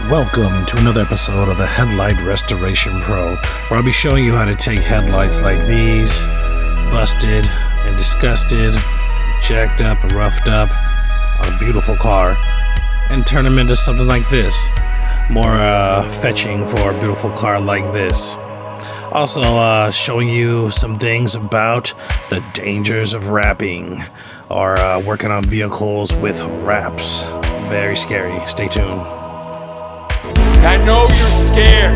Welcome to another episode of the Headlight Restoration Pro, where I'll be showing you how to take headlights like these, busted and disgusted, jacked up and roughed up on a beautiful car, and turn them into something like this. More fetching for a beautiful car like this. Also showing you some things about the dangers of wrapping or working on vehicles with wraps. Very scary. Stay tuned. I know you're scared.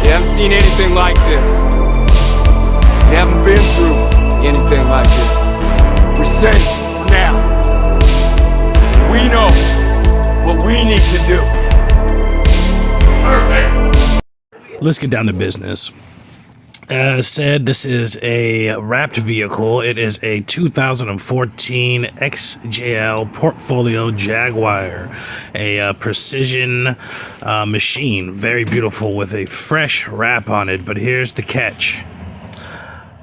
You haven't seen anything like this. You haven't been through anything like this. We're safe for now. We know what we need to do. Let's get down to business. As said, this is a wrapped vehicle. It is a 2014 XJL Portfolio Jaguar, a precision machine. Very beautiful with a fresh wrap on it, but here's the catch.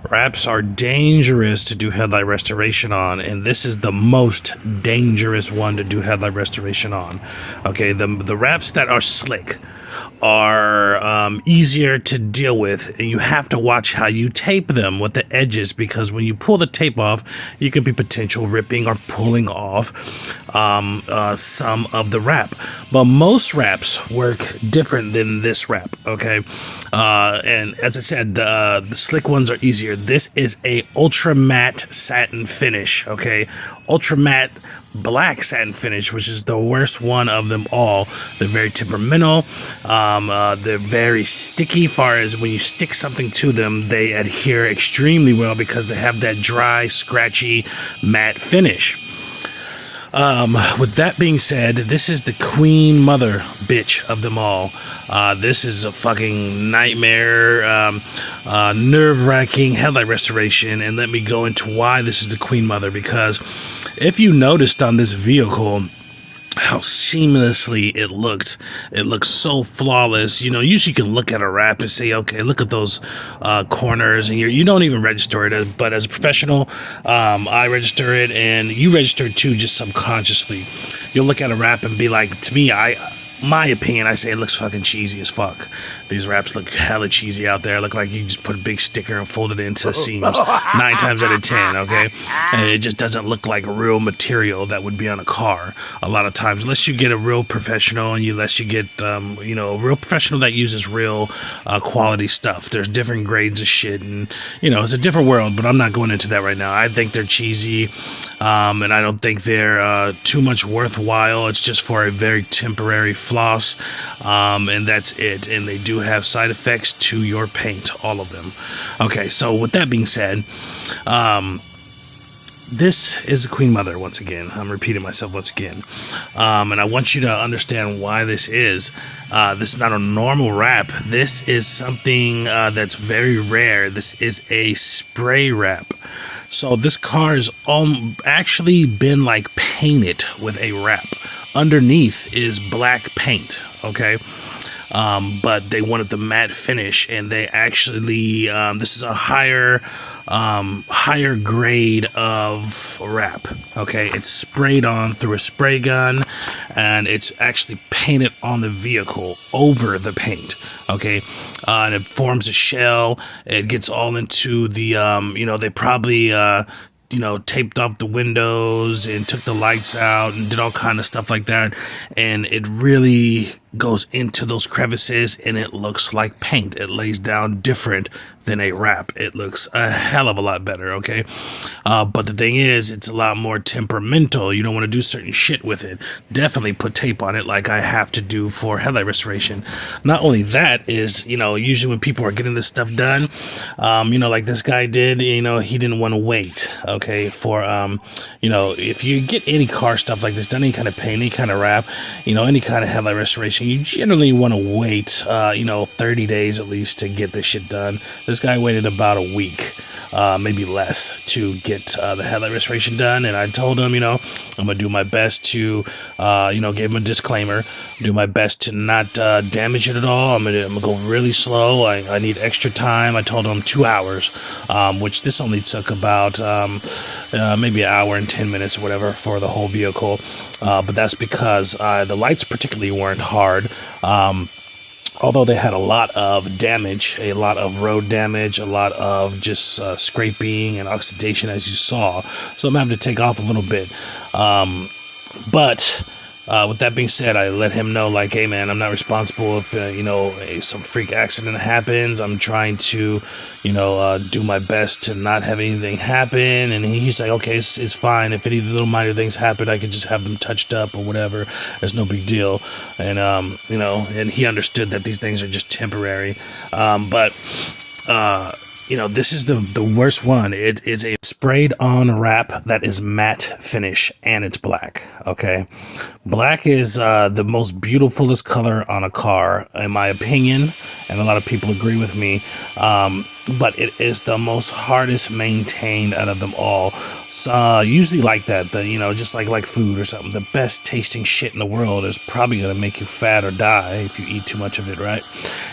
Wraps are dangerous to do headlight restoration on, and this is the most dangerous one to do headlight restoration on. Okay, the wraps that are slick are easier to deal with, and you have to watch how you tape them with the edges, because when you pull the tape off, you could be potential ripping or pulling off some of the wrap. But most wraps work different than this wrap, okay? And as I said, the slick ones are easier. This is a ultra matte satin finish, okay? Ultra matte black satin finish, which is the worst one of them all. They're very temperamental. They're very sticky. Far as when you stick something to them, they adhere extremely well because they have that dry, scratchy, matte finish. With that being said, this is the queen mother bitch of them all. This is a fucking nightmare, nerve-wracking headlight restoration, and let me go into why this is the queen mother. Because if you noticed on this vehicle how seamlessly it looks so flawless. You know, usually you can look at a wrap and say, okay, look at those corners, and you don't even register it. But as a professional, I register it, and you register it too, just subconsciously. You'll look at a wrap and be like, to me, my opinion, I say it looks fucking cheesy as fuck. These wraps look hella cheesy out there. Look like you just put a big sticker and fold it into seams 9 times out of 10, okay? And it just doesn't look like real material that would be on a car a lot of times, unless you get a real professional, and unless you get, a real professional that uses real quality stuff. There's different grades of shit, and, it's a different world, but I'm not going into that right now. I think they're cheesy, and I don't think they're too much worthwhile. It's just for a very temporary floss, and that's it. And they do have side effects to your paint, all of them. Okay, so with that being said, this is a queen mother. Once again, I'm repeating myself once again, and I want you to understand why this is. This is not a normal wrap. This is something that's very rare. This is a spray wrap. So this car has actually been like painted with a wrap. Underneath is black paint, okay? But they wanted the matte finish, and they actually, this is a higher grade of wrap, okay? It's sprayed on through a spray gun, and it's actually painted on the vehicle over the paint, okay? And it forms a shell. It gets all into the, they probably, taped off the windows and took the lights out and did all kind of stuff like that. And it really goes into those crevices, and it looks like paint. It lays down different than a wrap. It looks a hell of a lot better, okay? But the thing is, it's a lot more temperamental. You don't want to do certain shit with it. Definitely put tape on it like I have to do for headlight restoration. Not only that is, usually when people are getting this stuff done, like this guy did, he didn't want to wait, okay, for, if you get any car stuff like this done, any kind of paint, any kind of wrap, any kind of headlight restoration, you generally want to wait, 30 days at least to get this shit done. This guy waited about a week, maybe less, to get the headlight restoration done. And I told him, I'm gonna do my best to, give him a disclaimer, do my best to not damage it at all. I'm gonna go really slow. I need extra time. I told him 2 hours, which this only took about maybe an hour and 10 minutes or whatever for the whole vehicle. But that's because the lights particularly weren't hard. Although they had a lot of damage, a lot of road damage, a lot of just scraping and oxidation, as you saw. So I'm having to take off a little bit. But with that being said, I let him know, like, hey man, I'm not responsible if some freak accident happens. I'm trying to do my best to not have anything happen. And he's like, okay, it's fine. If any little minor things happen, I can just have them touched up or whatever. There's no big deal. And and he understood that these things are just temporary. This is the worst one. It is a sprayed on wrap that is matte finish, and it's black. Okay, black is the most beautifulest color on a car, in my opinion, and a lot of people agree with me. But it is the most hardest maintained out of them all. So usually like that, just like food or something. The best tasting shit in the world is probably gonna make you fat or die if you eat too much of it, right?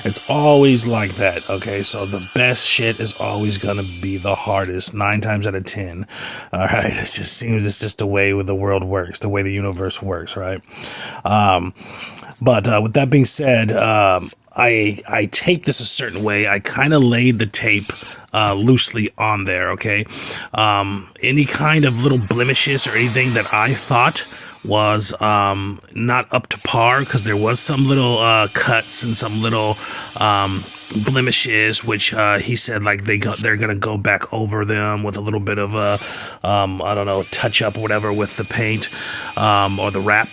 It's always like that. Okay, so the best shit is always gonna be the hardest, 9 times out of 10. All right, it just seems it's just the way the world works, the way the universe works, right? But with that being said, I taped this a certain way. I kind of laid the tape loosely on there, okay? Any kind of little blemishes or anything that I thought was not up to par, because there was some little cuts and some little blemishes, which he said like they're gonna go back over them with a little bit of a touch up or whatever with the paint or the wrap.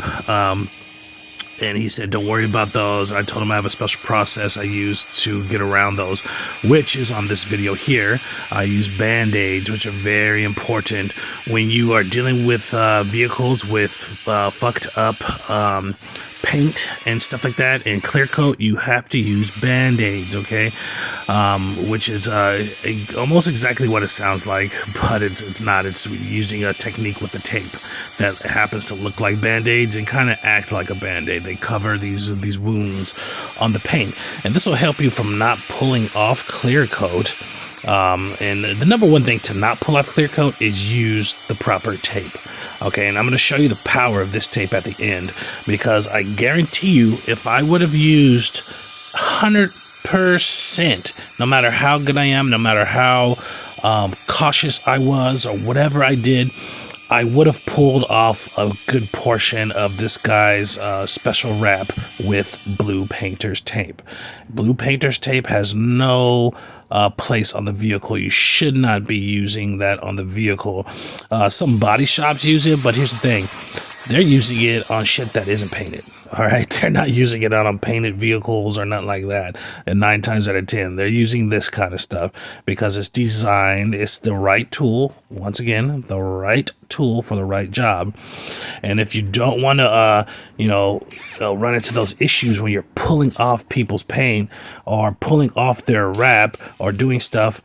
And he said, don't worry about those. I told him I have a special process I use to get around those, which is on this video here. I use Band-Aids, which are very important when you are dealing with vehicles with fucked up paint and stuff like that and clear coat. You have to use Band-Aids, okay? Which is almost exactly what it sounds like, but it's not. It's using a technique with the tape that happens to look like Band-Aids and kind of act like a Band-Aid. They cover these wounds on the paint, and this will help you from not pulling off clear coat. And the number one thing to not pull off clear coat is use the proper tape. Okay, and I'm going to show you the power of this tape at the end, because I guarantee you, if I would have used 100%, no matter how good I am, no matter how cautious I was or whatever I did, I would have pulled off a good portion of this guy's special wrap with blue painter's tape. Blue painter's tape has no place on the vehicle. You should not be using that on the vehicle. Some body shops use it, but here's the thing. They're using it on shit that isn't painted. All right, they're not using it on painted vehicles or nothing like that. And 9 times out of 10, they're using this kind of stuff because it's designed. It's the right tool. Once again, the right tool for the right job. And if you don't want to, run into those issues when you're pulling off people's paint or pulling off their wrap or doing stuff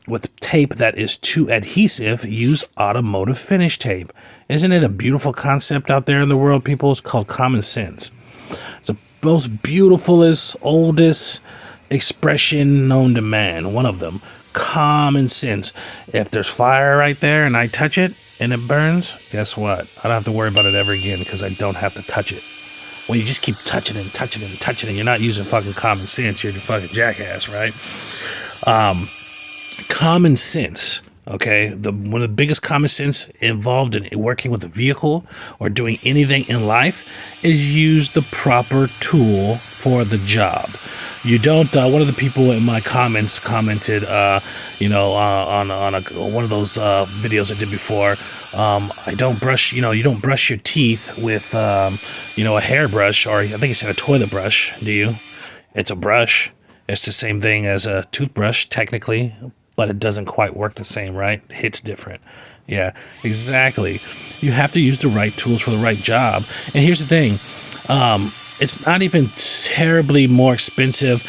with tape that is too adhesive, use automotive finish tape. Isn't it a beautiful concept out there in the world, people? It's called common sense. It's the most beautifulest, oldest expression known to man. One of them, common sense. If there's fire right there and I touch it and it burns, guess what? I don't have to worry about it ever again because I don't have to touch it. When you just keep touching it and touching it and touching it, you're not using fucking common sense. You're a fucking jackass, right? Common sense. Okay, one of the biggest common sense involved in working with a vehicle or doing anything in life is use the proper tool for the job. You don't. One of the people in my comments commented, on one of those videos I did before. I don't brush. You don't brush your teeth with, a hairbrush, or I think he said a toilet brush. Do you? It's a brush. It's the same thing as a toothbrush, technically. But it doesn't quite work the same, right? It hits different. Yeah, exactly. You have to use the right tools for the right job. And here's the thing. it's not even terribly more expensive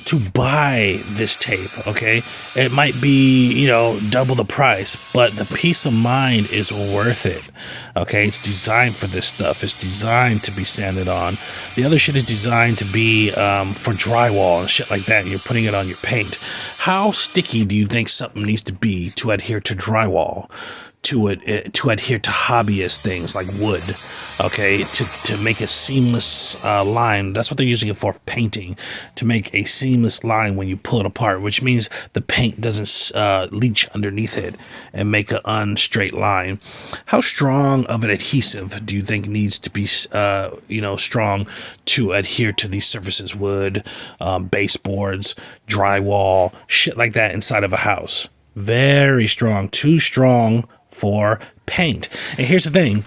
to buy this tape, okay? It might be, double the price, but the peace of mind is worth it, okay? It's designed for this stuff. It's designed to be sanded on. The other shit is designed to be for drywall and shit like that, and you're putting it on your paint. How sticky do you think something needs to be to adhere to drywall? To adhere to hobbyist things like wood, okay, to make a seamless line. That's what they're using it for painting, to make a seamless line when you pull it apart, which means the paint doesn't leach underneath it and make an unstraight line. How strong of an adhesive do you think needs to be strong to adhere to these surfaces? Wood, baseboards, drywall, shit like that inside of a house. Very strong, too strong for paint. And here's the thing,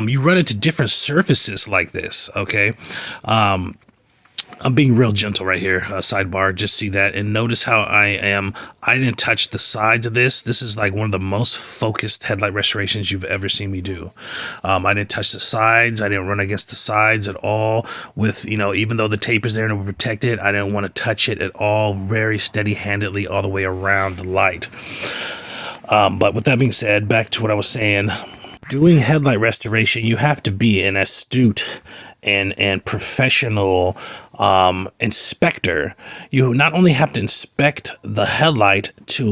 you run into different surfaces like this, okay? I'm being real gentle right here, sidebar, just see that, and notice how I didn't touch the sides of this. This is like one of the most focused headlight restorations you've ever seen me do. I didn't touch the sides. I didn't run against the sides at all with, even though the tape is there to protect it, I didn't want to touch it at all. Very steady-handedly all the way around the light. But with that being said, back to what I was saying, doing headlight restoration, you have to be an astute and professional inspector. You not only have to inspect the headlight to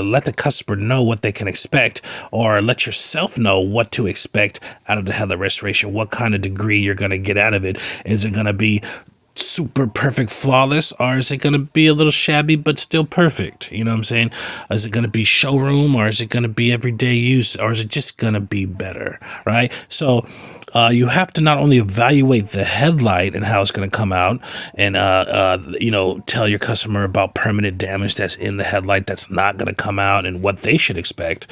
let the customer know what they can expect, or let yourself know what to expect out of the headlight restoration, what kind of degree you're going to get out of it. Is it going to be super perfect, flawless, or is it going to be a little shabby but still perfect? You know what I'm saying? Is it going to be showroom, or is it going to be everyday use, or is it just going to be better, right? So you have to not only evaluate the headlight and how it's going to come out, and tell your customer about permanent damage that's in the headlight that's not going to come out and what they should expect.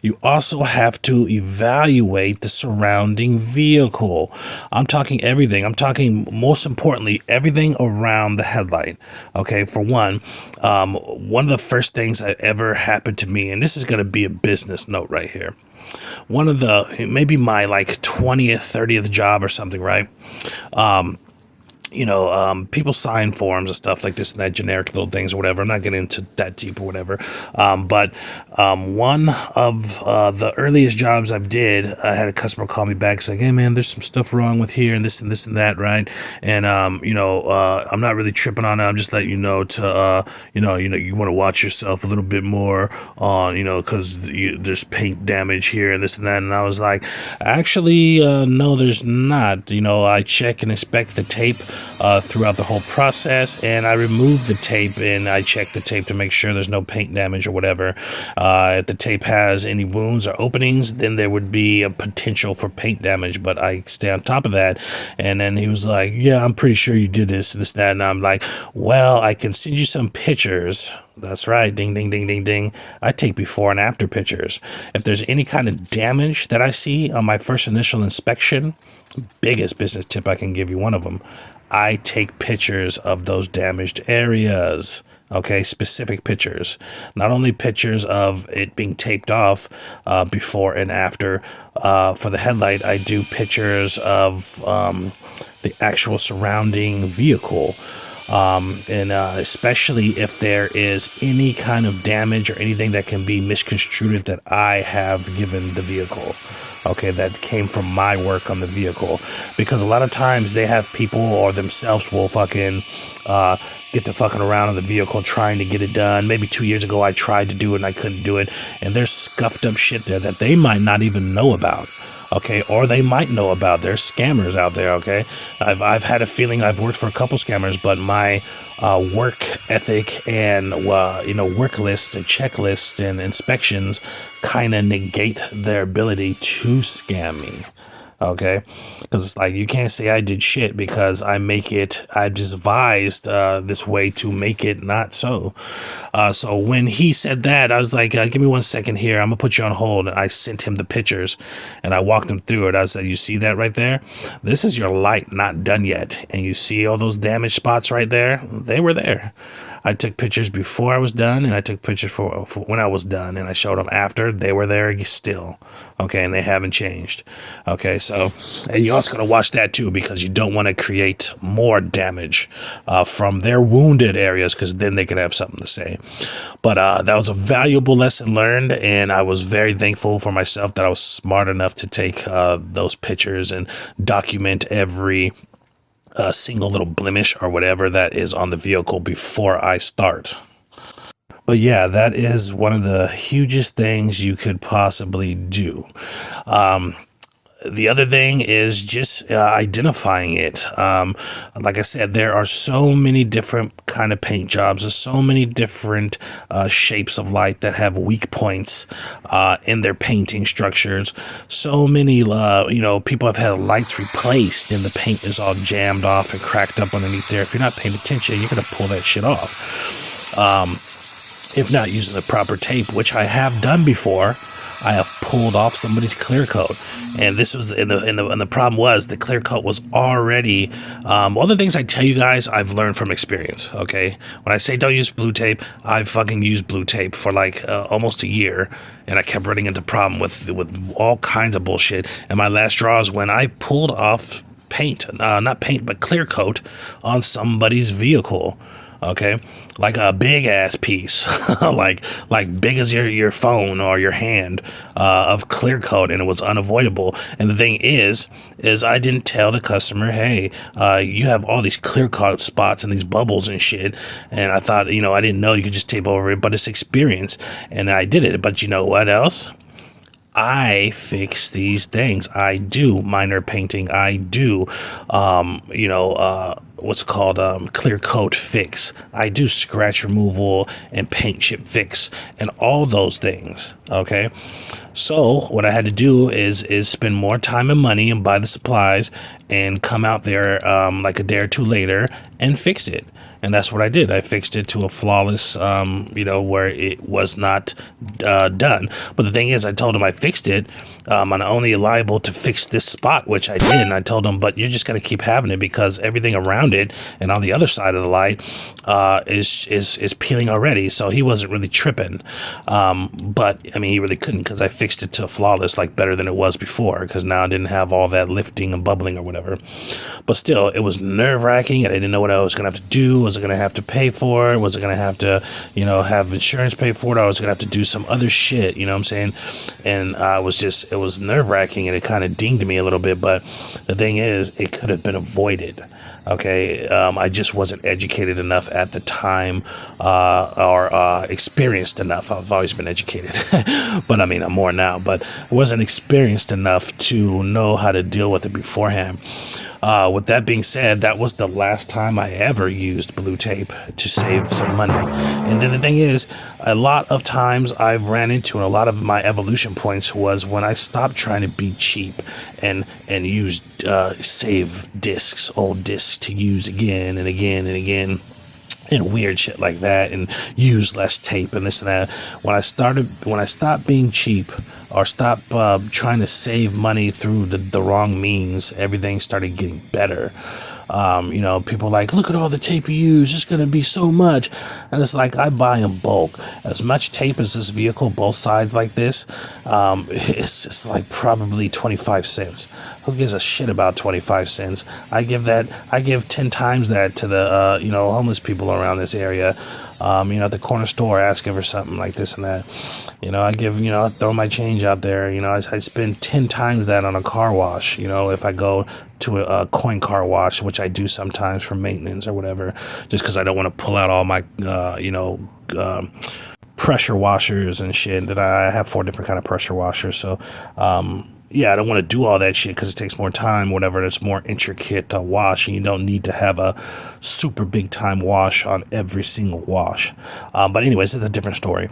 You also have to evaluate the surrounding vehicle. I'm talking everything. I'm talking, most importantly, everything around the headlight. Okay, for one of the first things that ever happened to me, and this is going to be a business note right here, one of the, maybe my like 20th, 30th job or something, right? People sign forms and stuff like this and that, generic little things or whatever. I'm not getting into that deep or whatever. But one of the earliest jobs I did, I had a customer call me back. It's like, hey man, there's some stuff wrong with here and this and that, right? And I'm not really tripping on it. I'm just letting you know to you want to watch yourself a little bit more on, because there's paint damage here and this and that. And I was like, actually, no, there's not. I check and inspect the tape throughout the whole process, and I remove the tape and I check the tape to make sure there's no paint damage or whatever. If the tape has any wounds or openings, then there would be a potential for paint damage, but I stay on top of that. And then he was like, yeah, I'm pretty sure you did this, that, and I'm like, well, I can send you some pictures. That's right, ding, ding, ding, ding, ding. I take before and after pictures. If there's any kind of damage that I see on my first initial inspection, biggest business tip I can give you, one of them, I take pictures of those damaged areas. Okay, specific pictures. Not only pictures of it being taped off before and after. For the headlight, I do pictures of the actual surrounding vehicle. And especially if there is any kind of damage or anything that can be misconstrued that I have given the vehicle. Okay, that came from my work on the vehicle. Because a lot of times they have people or themselves will fucking get to fucking around on the vehicle trying to get it done. Maybe 2 years ago I tried to do it and I couldn't do it. And there's scuffed up shit there that they might not even know about. Okay, or they might know about. There's scammers out there, okay? I've had a feeling I've worked for a couple scammers, but my work ethic and, work lists and checklists and inspections kind of negate their ability to scam me. Okay, because it's like, you can't say I did shit because I devised this way to make it not so. So when he said that, I was like, give me 1 second here. I'm gonna put you on hold. And I sent him the pictures and I walked him through it. I said, you see that right there? This is your light not done yet. And you see all those damaged spots right there? They were there. I took pictures before I was done, and I took pictures for when I was done, and I showed them after. They were there still, okay, and they haven't changed, okay. So, and you also got to watch that too, because you don't want to create more damage from their wounded areas, because then they could have something to say. But that was a valuable lesson learned, and I was very thankful for myself that I was smart enough to take those pictures and document every single little blemish or whatever that is on the vehicle before I start. But yeah, that is one of the hugest things you could possibly do. The other thing is just identifying it. Like I said, there are so many different kind of paint jobs. There's so many different shapes of light that have weak points in their painting structures. So many, people have had lights replaced and the paint is all jammed off and cracked up underneath there. If you're not paying attention, you're going to pull that shit off. If not using the proper tape, which I have done before. I have pulled off somebody's clear coat, and this was and the problem was the clear coat was already all the things I tell you guys I've learned from experience. Okay, when I say don't use blue tape, I've fucking used blue tape for like almost a year, and I kept running into problem with all kinds of bullshit. And my last straw is when I pulled off not paint but clear coat on somebody's vehicle. Okay, like a big ass piece, like big as your phone or your hand of clear coat, and it was unavoidable. And the thing is I didn't tell the customer, hey, you have all these clear coat spots and these bubbles and shit. And I thought, I didn't know you could just tape over it, but it's experience, and I did it. But you know what else? I fix these things. I do minor painting. I do, what's it called, clear coat fix. I do scratch removal and paint chip fix and all those things. Okay. So what I had to do is spend more time and money and buy the supplies and come out there like a day or two later and fix it. And that's what I did. I fixed it to a flawless, where it was not done. But the thing is, I told him I fixed it. I'm only liable to fix this spot, which I did. And I told him, but you're just going to keep having it because everything around it and on the other side of the light is peeling already. So he wasn't really tripping. But, I mean, he really couldn't because I fixed it to flawless, like better than it was before, because now I didn't have all that lifting and bubbling or whatever. But still, it was nerve-wracking, and I didn't know what I was going to have to do. Was I going to have to pay for it? Was I going to have to, have insurance pay for it? I was going to have to do some other shit, you know what I'm saying? And it was nerve-wracking, and it kind of dinged me a little bit. But the thing is, it could have been avoided. Okay, I just wasn't educated enough at the time or experienced enough. I've always been educated, but I mean, I'm more now, but wasn't experienced enough to know how to deal with it beforehand. With that being said, that was the last time I ever used blue tape to save some money. And then the thing is, a lot of times I've ran into, and a lot of my evolution points was when I stopped trying to be cheap and use save discs, old discs to use again and again and again, and weird shit like that, and use less tape and this and that. When I stopped being cheap or stopped trying to save money through the wrong means, everything started getting better. People like, look at all the tape you use, it's going to be so much. And it's like, I buy in bulk. As much tape as this vehicle, both sides like this, it's like probably 25 cents. Who gives a shit about 25 cents? I give 10 times that to the, homeless people around this area. At the corner store asking for something like this and that. I throw my change out there. I spend 10 times that on a car wash. If I go to a coin car wash, which I do sometimes for maintenance or whatever, just because I don't want to pull out all my, pressure washers and shit. That I have 4 different kind of pressure washers. So, I don't want to do all that shit because it takes more time, whatever. It's more intricate to wash, and you don't need to have a super big time wash on every single wash. But anyways, it's a different story.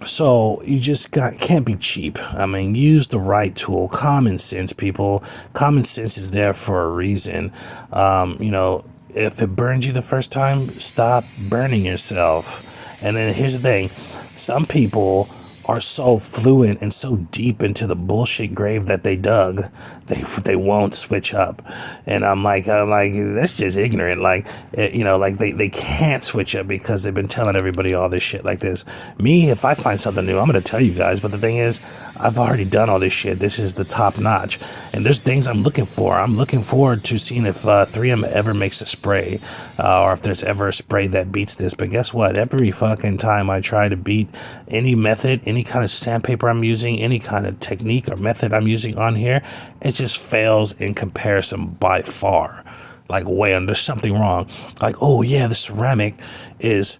So you just can't be cheap. I mean, use the right tool. Common sense, people. Common sense is there for a reason. If it burns you the first time, stop burning yourself. And then here's the thing. Some people are so fluent and so deep into the bullshit grave that they dug, they won't switch up. And I'm like, that's just ignorant. Like, like they can't switch up because they've been telling everybody all this shit like this. Me, if I find something new, I'm gonna tell you guys. But the thing is, I've already done all this shit. This is the top notch, and there's things I'm looking for. I'm looking forward to seeing if 3M ever makes a spray, or if there's ever a spray that beats this. But guess what? Every fucking time I try to beat any method, any kind of sandpaper I'm using, any kind of technique or method I'm using on here, it just fails in comparison by far. Like, way under, there's something wrong. Like, oh yeah, the ceramic is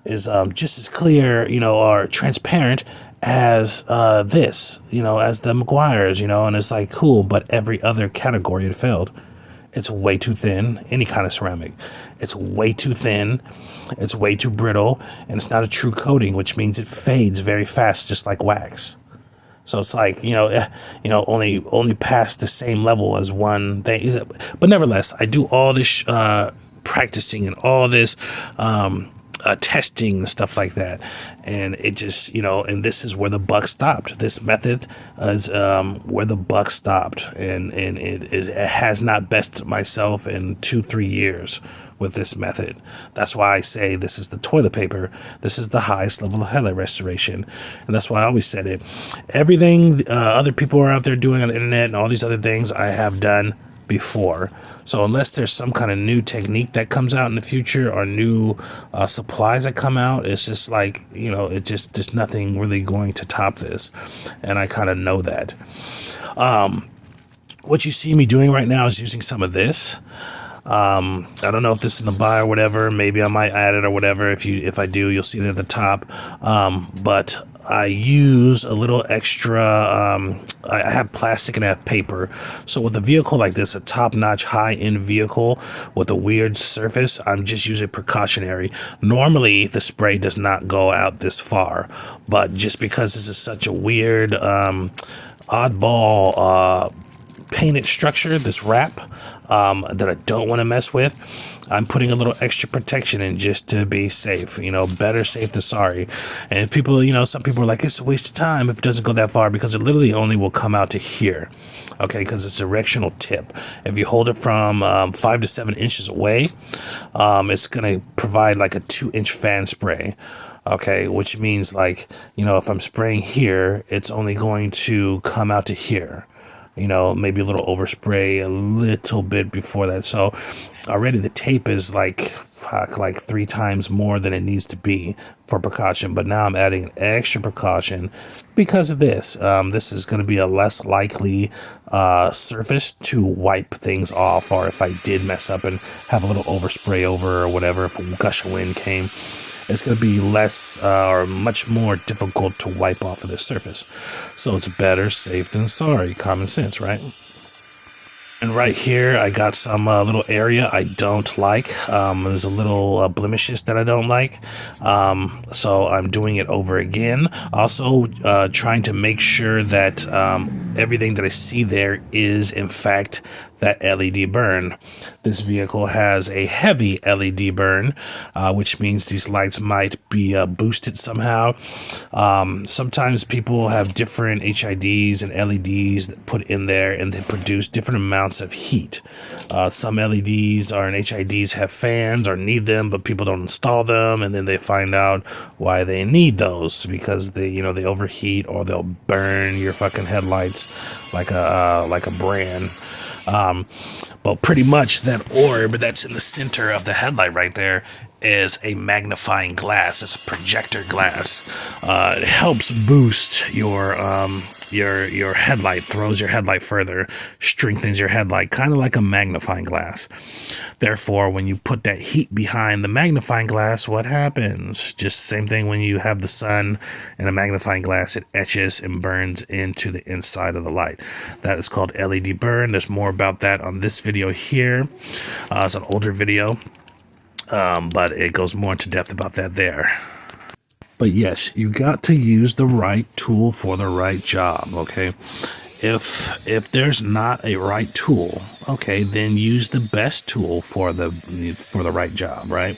just as clear, or transparent as this, as the Meguiars, and it's like, cool, but every other category it failed. It's way too thin, any kind of ceramic. It's way too thin, it's way too brittle, and it's not a true coating, which means it fades very fast, just like wax. So it's like, only past the same level as one thing. But nevertheless, I do all this practicing and all this testing and stuff like that, and it just, and this is where the buck stopped. This method is where the buck stopped, and it has not bested myself in 2-3 years with this method. That's why I say this is the toilet paper. This is the highest level of headlight restoration, and that's why I always said it. Everything other people are out there doing on the internet and all these other things, I have done before. So unless there's some kind of new technique that comes out in the future, or new supplies that come out, it's just like, it's just nothing really going to top this, and I kind of know that. What you see me doing right now is using some of this. I don't know if this is in the buy or whatever. Maybe I might add it or whatever. If I do, you'll see it at the top. But I use a little extra. I have plastic and I have paper. So with a vehicle like this, a top-notch, high-end vehicle with a weird surface, I'm just using precautionary. Normally, the spray does not go out this far, but just because this is such a weird, oddball painted structure, this wrap, that I don't want to mess with, I'm putting a little extra protection in just to be safe. Better safe than sorry. And people, some people are like, it's a waste of time if it doesn't go that far, because it literally only will come out to here. Okay, because it's a directional tip. If you hold it from 5 to 7 inches away, it's going to provide like a 2-inch fan spray. Okay, which means, like, if I'm spraying here, it's only going to come out to here. Maybe a little overspray a little bit before that. So already the tape is like 3 times more than it needs to be for precaution. But now I'm adding an extra precaution because of this. This is going to be a less likely surface to wipe things off, or if I did mess up and have a little overspray over or whatever, if a gush of wind came, it's going to be less or much more difficult to wipe off of this surface. So it's better safe than sorry. Common sense, right? And right here, I got some little area I don't like. There's a little blemishes that I don't like. So I'm doing it over again. Also, trying to make sure that everything that I see there is, in fact, that LED burn. This vehicle has a heavy LED burn, which means these lights might be boosted somehow. Sometimes people have different HIDs and LEDs that put in there, and they produce different amounts of heat. Some LEDs and HIDs have fans or need them, but people don't install them, and then they find out why they need those, because they overheat, or they'll burn your fucking headlights like a brand. But pretty much that orb that's in the center of the headlight right there is a magnifying glass. It's a projector glass. It helps boost your headlight, throws your headlight further, strengthens your headlight, kind of like a magnifying glass. Therefore, when you put that heat behind the magnifying glass, what happens? Just the same thing when you have the sun and a magnifying glass, it etches and burns into the inside of the light. That is called LED burn. There's more about that on this video here. It's an older video, but it goes more into depth about that there. But yes, you got to use the right tool for the right job, okay? If there's not a right tool, okay, then use the best tool for the right job, right?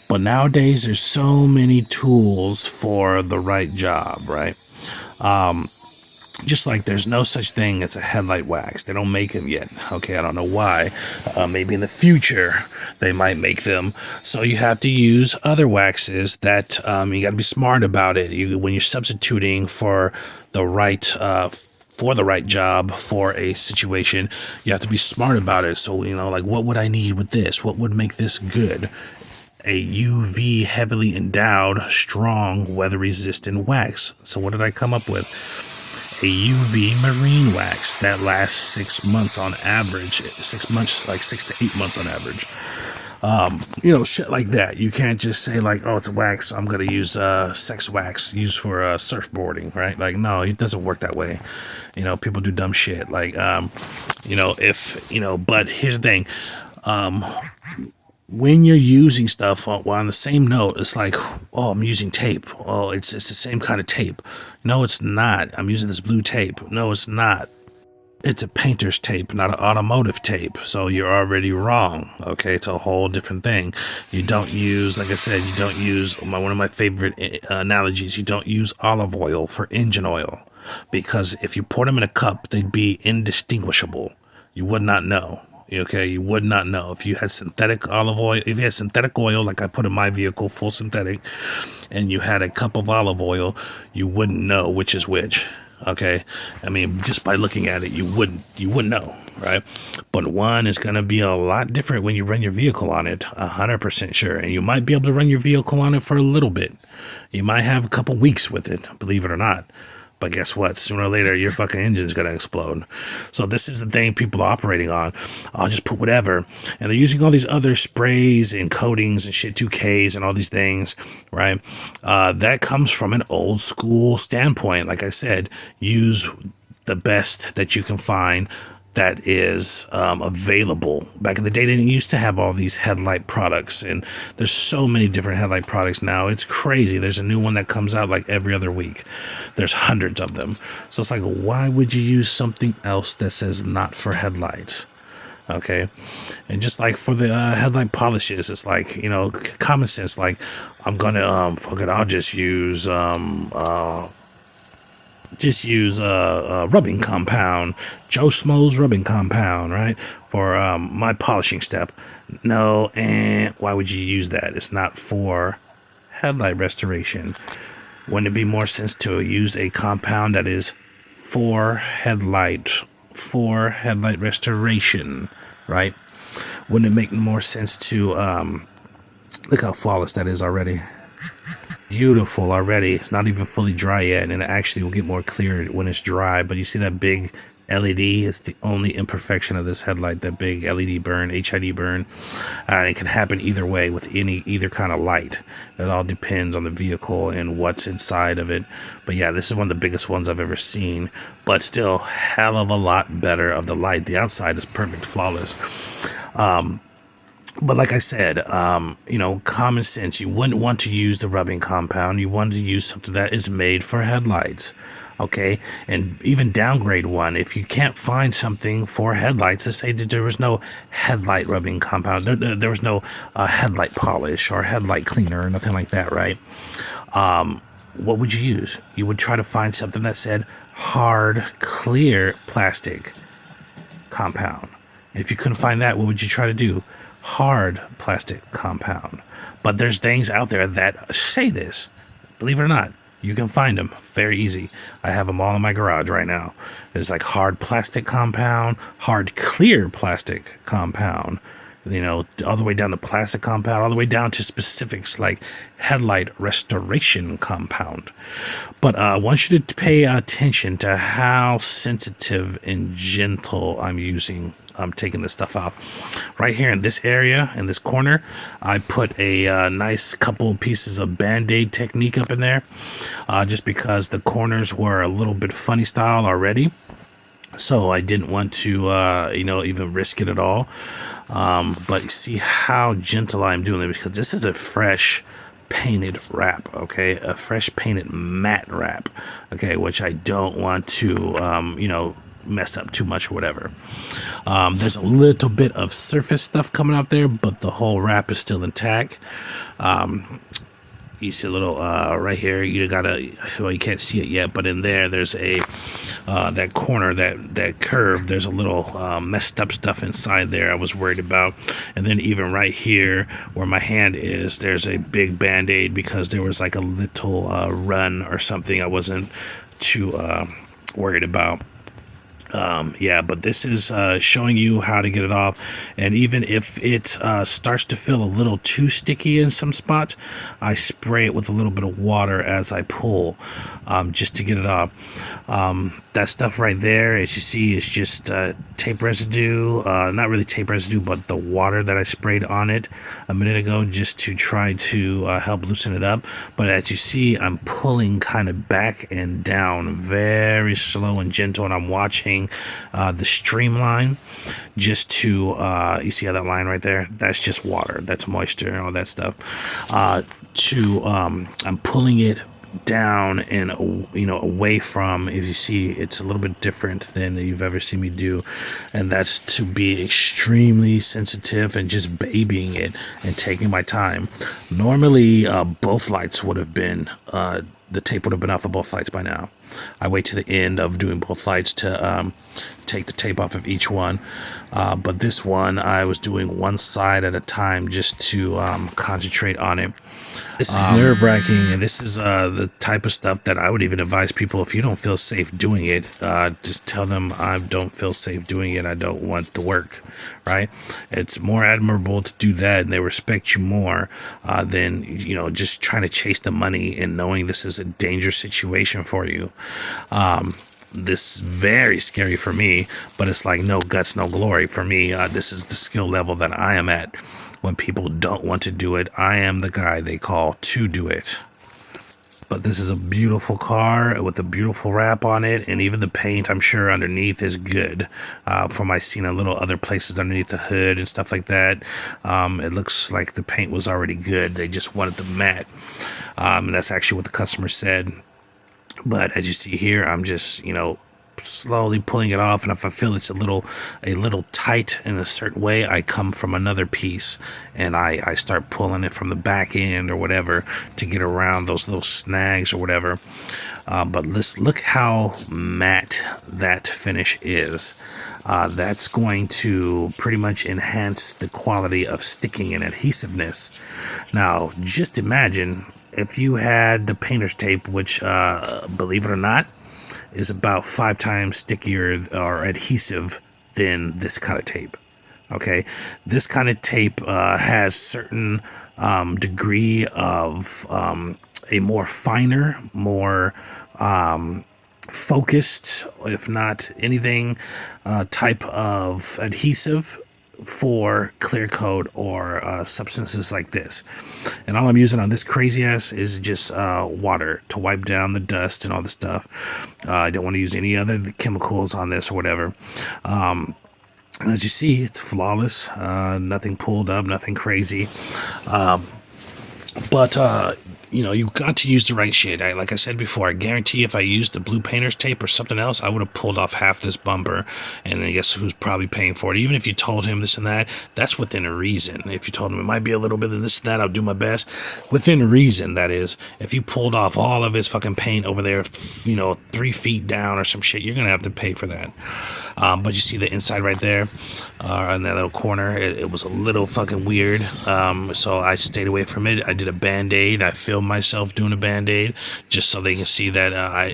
But nowadays, there's so many tools for the right job, right? Just like there's no such thing as a headlight wax. They don't make them yet. Okay, I don't know why. Maybe in the future they might make them. So you have to use other waxes that you got to be smart about it. When you're substituting for the right job for a situation, you have to be smart about it. So like, what would I need with this? What would make this good? A UV heavily endowed, strong, weather-resistant wax. So what did I come up with? A UV marine wax that lasts 6 months on average. 6 months, like 6 to 8 months on average. Shit like that. You can't just say like, oh, it's a wax, so I'm gonna use sex wax used for surfboarding, right? Like, no, it doesn't work that way. People do dumb shit. Like, but here's the thing. When you're using stuff on the same note, it's like, oh, I'm using tape. Oh, it's the same kind of tape. No, it's not. I'm using this blue tape. No, it's not. It's a painter's tape, not an automotive tape. So you're already wrong. Okay, it's a whole different thing. You don't use, like I said, one of my favorite analogies. You don't use olive oil for engine oil, because if you pour them in a cup, they'd be indistinguishable. You would not know. Okay, you would not know if you had synthetic olive oil. If you had synthetic oil, like I put in my vehicle, full synthetic, and you had a cup of olive oil, you wouldn't know which is which. Okay, I mean, just by looking at it, you wouldn't know, right? But one is gonna be a lot different when you run your vehicle on it. 100% sure, and you might be able to run your vehicle on it for a little bit. You might have a couple weeks with it, believe it or not. But guess what? Sooner or later, your fucking engine's going to explode. So this is the thing people are operating on. I'll just put whatever. And they're using all these other sprays and coatings and shit, 2Ks and all these things, right? That comes from an old school standpoint. Like I said, use the best that you can find that is available. Back in the day, they didn't used to have all these headlight products, and there's so many different headlight products now. It's crazy. There's a new one that comes out like every other week. There's hundreds of them. So it's like, why would you use something else that says not for headlights? Okay, and just like for the headlight polishes, it's like, common sense. Like, I'm gonna fuck it, I'll just use rubbing compound, Joe Schmo's rubbing compound, right, for my polishing step. No, and why would you use that? It's not for headlight restoration. Wouldn't it be more sense to use a compound that is for headlight restoration, right? Wouldn't it make more sense to look how flawless that is already? Beautiful already. It's not even fully dry yet, and it actually will get more clear when it's dry. But you see that big LED? It's the only imperfection of this headlight, that big LED burn, HID burn. It can happen either way with either kind of light. It all depends on the vehicle and what's inside of it. But yeah, this is one of the biggest ones I've ever seen, but still hell of a lot better of the light. The outside is perfect, flawless. But like I said, common sense, you wouldn't want to use the rubbing compound. You want to use something that is made for headlights, okay? And even downgrade one. If you can't find something for headlights, let's say that there was no headlight rubbing compound, there was no headlight polish or headlight cleaner or nothing like that, right? What would you use? You would try to find something that said hard, clear plastic compound. And if you couldn't find that, what would you try to do? Hard plastic compound. But there's things out there that say this. Believe it or not, you can find them very easy. I have them all in my garage right now. There's like hard plastic compound, hard clear plastic compound, all the way down to plastic compound, all the way down to specifics like headlight restoration compound. But I want you to pay attention to how sensitive and gentle I'm taking this stuff out. Right here in this area, in this corner, I put a nice couple pieces of Band-Aid technique up in there, just because the corners were a little bit funny style already. So I didn't want to, even risk it at all. But you see how gentle I'm doing it, because this is a fresh painted wrap, okay? A fresh painted matte wrap, okay? Which I don't want to, mess up too much or whatever. There's a little bit of surface stuff coming out there, but the whole wrap is still intact. You see a little right here. You gotta, well, you can't see it yet, but in there's a that corner, that curve. There's a little messed up stuff inside there I was worried about. And then even right here where my hand is, there's a big band-aid because there was like a little run or something I wasn't too worried about. Yeah, but this is showing you how to get it off. And even if it starts to feel a little too sticky in some spots, I spray it with a little bit of water as I pull, just to get it off. That stuff right there, as you see, is just tape residue. Not really tape residue, but the water that I sprayed on it a minute ago just to try to help loosen it up. But as you see, I'm pulling kind of back and down very slow and gentle, and I'm watching the streamline just to you see how that line right there, that's just water, that's moisture and all that stuff. I'm pulling it down and away from, as you see, it's a little bit different than you've ever seen me do, and that's to be extremely sensitive and just babying it and taking my time. Normally both lights would have been the tape would have been off of both lights by now. I wait to the end of doing both lights to take the tape off of each one, but this one I was doing one side at a time just to concentrate on it. This is nerve-wracking, and this is the type of stuff that I would even advise people, if you don't feel safe doing it, just tell them I don't feel safe doing it, I don't want the work, right? It's more admirable to do that, and they respect you more than, just trying to chase the money and knowing this is a dangerous situation for you. This is very scary for me, but it's like no guts, no glory for me. This is the skill level that I am at. When people don't want to do it, I am the guy they call to do it. But this is a beautiful car with a beautiful wrap on it, and even the paint, I'm sure, underneath is good. From I've seen a little other places underneath the hood and stuff like that, it looks like the paint was already good. They just wanted the matte, and that's actually what the customer said. But as you see here, I'm just, slowly pulling it off, and if I feel it's a little tight in a certain way, I come from another piece and I start pulling it from the back end or whatever to get around those little snags or whatever. But let's look how matte that finish is. That's going to pretty much enhance the quality of sticking and adhesiveness. Now, just imagine if you had the painter's tape, which, believe it or not, is about 5 times stickier or adhesive than this kind of tape. Okay, this kind of tape has certain degree of a more finer, more focused, if not anything, type of adhesive for clear coat or substances like this. And all I'm using on this crazy ass is just water to wipe down the dust and all the stuff. I don't want to use any other chemicals on this or whatever. And as you see, it's flawless. Nothing pulled up, nothing crazy. But you've got to use the right shade. Like I said before, I guarantee if I used the blue painter's tape or something else, I would have pulled off half this bumper. And I guess who's probably paying for it? Even if you told him this and that, that's within a reason. If you told him it might be a little bit of this and that, I'll do my best. Within reason, that is. If you pulled off all of his fucking paint over there, 3 feet down or some shit, you're going to have to pay for that. But you see the inside right there, in that little corner, it was a little fucking weird. So I stayed away from it. I did a band-aid. I filmed myself doing a band-aid just so they can see that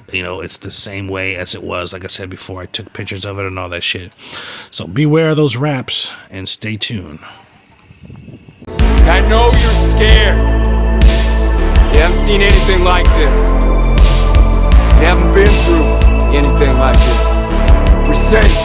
it's the same way as it was. Like I said before, I took pictures of it and all that shit. So beware of those wraps and stay tuned. I know you're scared. You haven't seen anything like this. You haven't been through anything like this. We're safe.